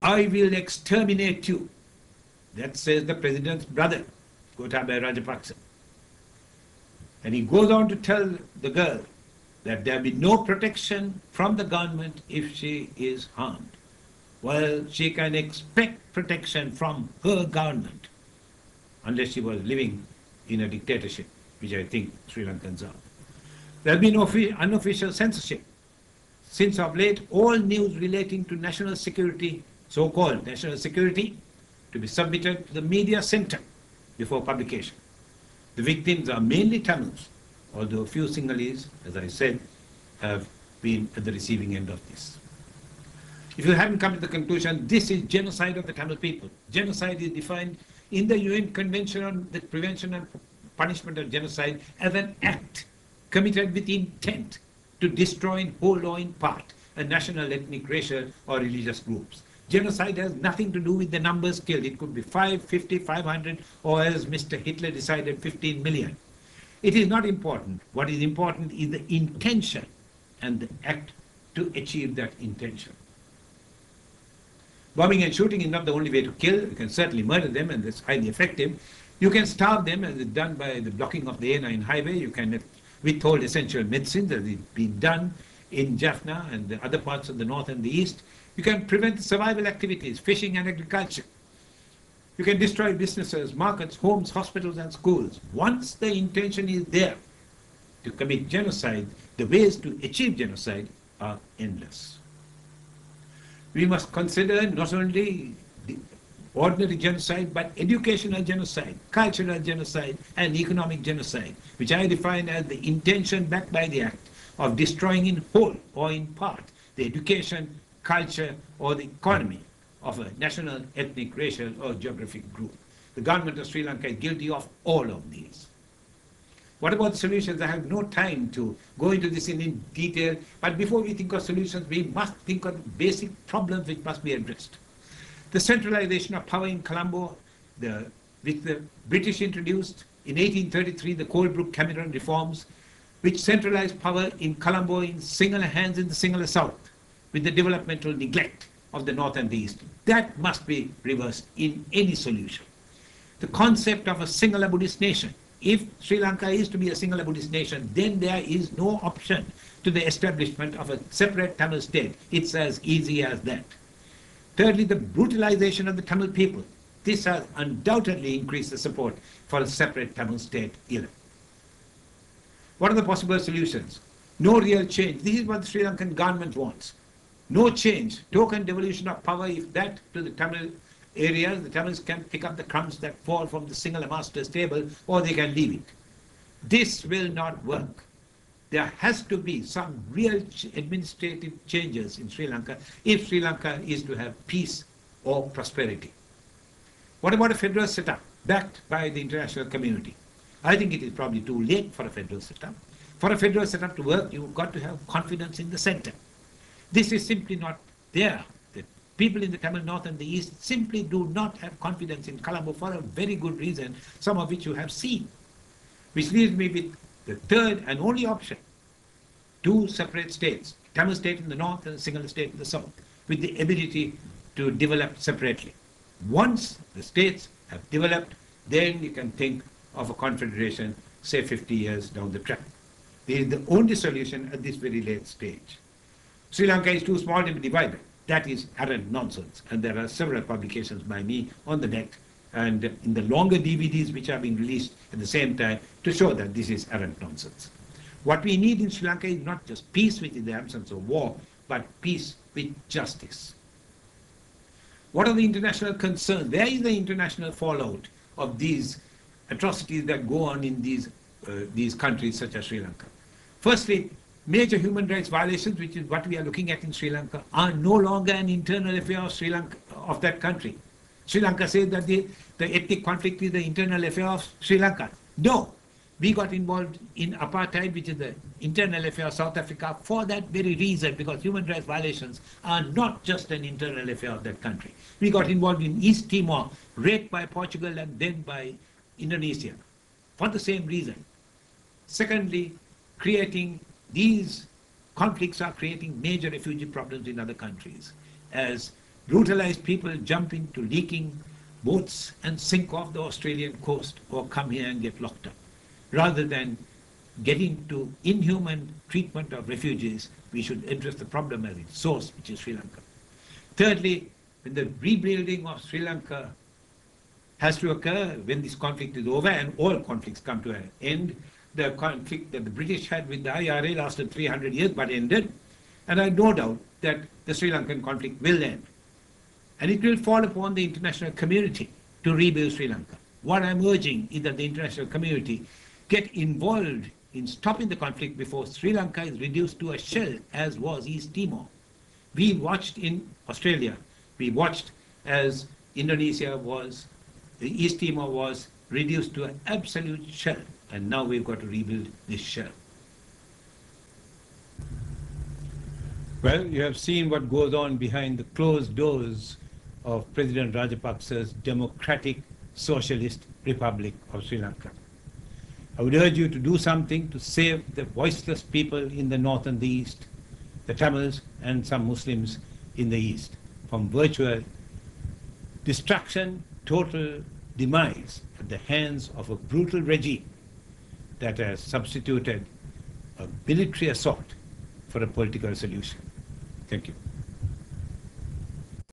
I will exterminate you. That says the president's brother, Gotabaya Rajapaksa. And he goes on to tell the girl that there will be no protection from the government if she is harmed. Well, she can expect protection from her government unless she was living in a dictatorship, which I think Sri Lankans are. There will be no unofficial censorship. Since of late, all news relating to national security, so-called national security, to be submitted to the media center before publication. The victims are mainly Tamils, although a few Sinhalese, as I said, have been at the receiving end of this. If you haven't come to the conclusion, this is genocide of the Tamil people. Genocide is defined in the UN Convention on the Prevention and Punishment of Genocide as an act committed with intent to destroy in whole or in part a national, ethnic, racial or religious groups. Genocide has nothing to do with the numbers killed. It could be 5, 50, 500, or as Mr. Hitler decided, 15 million. It is not important. What is important is the intention and the act to achieve that intention. Bombing and shooting is not the only way to kill. You can certainly murder them, and that's highly effective. You can starve them, as is done by the blocking of the A9 highway. You can withhold essential medicines, as is being done in Jaffna and the other parts of the north and the east. You can prevent survival activities, fishing and agriculture. You can destroy businesses, markets, homes, hospitals and schools. Once the intention is there to commit genocide, the ways to achieve genocide are endless. We must consider not only the ordinary genocide, but educational genocide, cultural genocide, and economic genocide, which I define as the intention backed by the act of destroying in whole or in part the education, culture, or the economy of a national, ethnic, racial, or geographic group. The government of Sri Lanka is guilty of all of these. What about solutions? I have no time to go into this in detail, but before we think of solutions, we must think of the basic problems which must be addressed. The centralization of power in Colombo, which the British introduced in 1833, the Colebrook-Cameron reforms, which centralized power in Colombo in singular hands in the singular south, with the developmental neglect of the north and the east. That must be reversed in any solution. The concept of a singular Buddhist nation. If Sri Lanka is to be a singular Buddhist nation, then there is no option to the establishment of a separate Tamil state. It's as easy as that. Thirdly, the brutalization of the Tamil people. This has undoubtedly increased the support for a separate Tamil state either. What are the possible solutions? No real change. This is what the Sri Lankan government wants. No change, token devolution of power. If that to the Tamil areas, the Tamils can pick up the crumbs that fall from the singular master's table, or they can leave it. This will not work. There has to be some real administrative changes in Sri Lanka if Sri Lanka is to have peace or prosperity. What about a federal setup backed by the international community? I think it is probably too late for a federal setup. For a federal setup to work, you've got to have confidence in the center. This is simply not there. The people in the Tamil North and the East simply do not have confidence in Colombo for a very good reason, some of which you have seen. Which leaves me with the third and only option. Two separate states, Tamil state in the north and a single state in the south, with the ability to develop separately. Once the states have developed, then you can think of a confederation, say 50 years down the track. This is the only solution at this very late stage. Sri Lanka is too small to be divided. That is arrant nonsense. And there are several publications by me on the net and in the longer DVDs which are being released at the same time to show that this is arrant nonsense. What we need in Sri Lanka is not just peace with the absence of war, but peace with justice. What are the international concerns? Where is the international fallout of these atrocities that go on in these countries such as Sri Lanka? Firstly, major human rights violations, which is what we are looking at in Sri Lanka, are no longer an internal affair of Sri Lanka, of that country. Sri Lanka says that the ethnic conflict is the internal affair of Sri Lanka. No, we got involved in apartheid, which is the internal affair of South Africa, for that very reason, because human rights violations are not just an internal affair of that country. We got involved in East Timor, raped by Portugal and then by Indonesia, for the same reason. Secondly, these conflicts are creating major refugee problems in other countries, as brutalize people, jump into leaking boats and sink off the Australian coast or come here and get locked up. Rather than getting to inhuman treatment of refugees, we should address the problem at its source, which is Sri Lanka. Thirdly, when the rebuilding of Sri Lanka has to occur, when this conflict is over, and all conflicts come to an end, the conflict that the British had with the IRA lasted 300 years but ended, and I have no doubt that the Sri Lankan conflict will end. And it will fall upon the international community to rebuild Sri Lanka. What I'm urging is that the international community get involved in stopping the conflict before Sri Lanka is reduced to a shell, as was East Timor. We watched in Australia, we watched as Indonesia was, East Timor was reduced to an absolute shell, and now we've got to rebuild this shell. Well, you have seen what goes on behind the closed doors of President Rajapaksa's Democratic Socialist Republic of Sri Lanka. I would urge you to do something to save the voiceless people in the north and the east, the Tamils and some Muslims in the east, from virtual destruction, total demise at the hands of a brutal regime that has substituted a military assault for a political solution. Thank you.